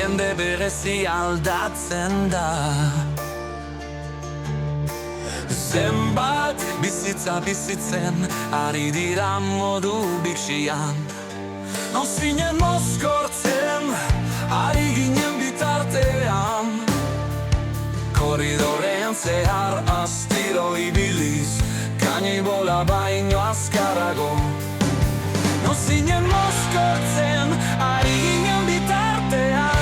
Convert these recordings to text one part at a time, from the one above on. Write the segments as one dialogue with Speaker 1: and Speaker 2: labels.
Speaker 1: jende berezi aldatzen da. Zenbat bizitza bizitzen ari dira modu biksian. Nozinen mozkortzen ari ginen bitartean. Koridorean zehar astiro ibiliz, kainei bola baino azkarago. Nozinen mozkortzen ari ginen bitartean.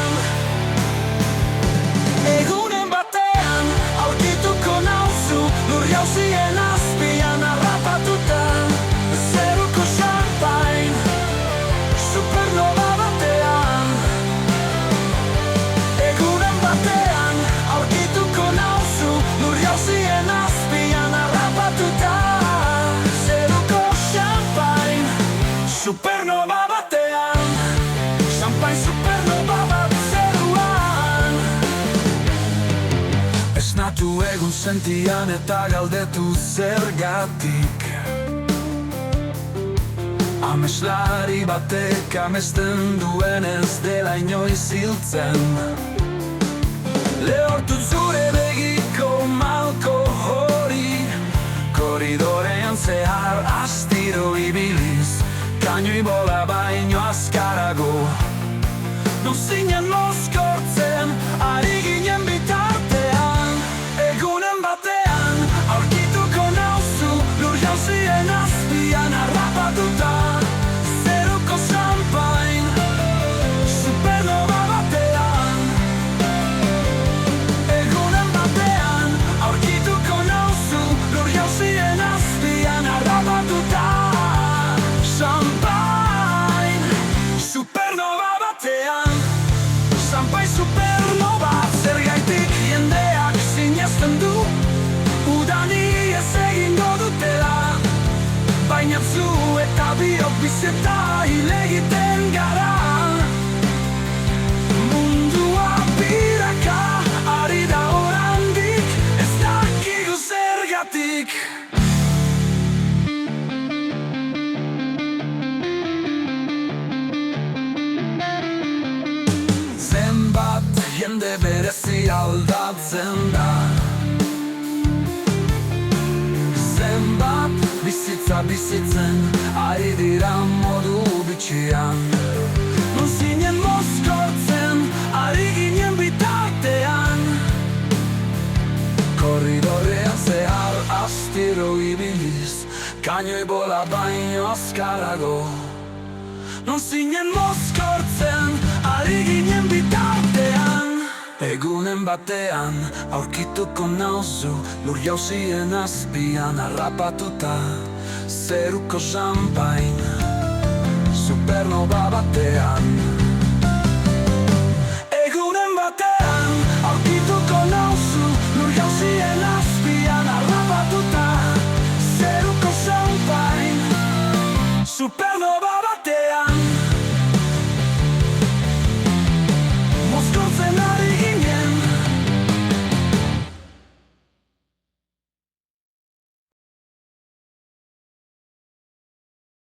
Speaker 1: Egunen batean aurkituko nauzu, lur jauzien azpian harrapatuta. Zeruko champagne, supernova batean. Egunen batean aurkituko nauzu, lur jauzien azpian harrapatuta. Zeruko champagne, supernova batean. Champagne supernova bat zeruan. Esnatu egun sentian eta galdetu zergatik. Ameslari batek amesten duen ez dela inoiz hiltzen. Lehortut zure begiko malko hori, koridorean zehar astiro ibiliz, kainoi bola baino azkarago. Nozinen mozkortzen ari ginen bitartean. Egunen batean aurkituko nauzu, lur jauzien azpian harrapatuta. Zeruko champagne, supernova batean. Egunen batean aurkituko nauzu, lur jauzien azpian harrapatuta. Champagne, supernova batean. Champagne supernova, zergaitik jendeak sinesten du udani ez egingo dutela. Baina zu eta biok bizeta hil egiten gara. Mundua biraka ari da oraindik, ez dakigu zergatik. Zenbat jende berezi aldatzen da. Zenbat bizitza bizitzen ari dira modu bitxian. Nozinen mozkortzen ari ginen bitartean. Koridorean zehar astiro ibiliz, kainoi bola baino azkarago. Nozinen mozkortzen ari ginen bitartean. Egunen batean aurkituko nauzu, lur jauzien azpian harrapatuta. Zeruko champagne, supernova batean.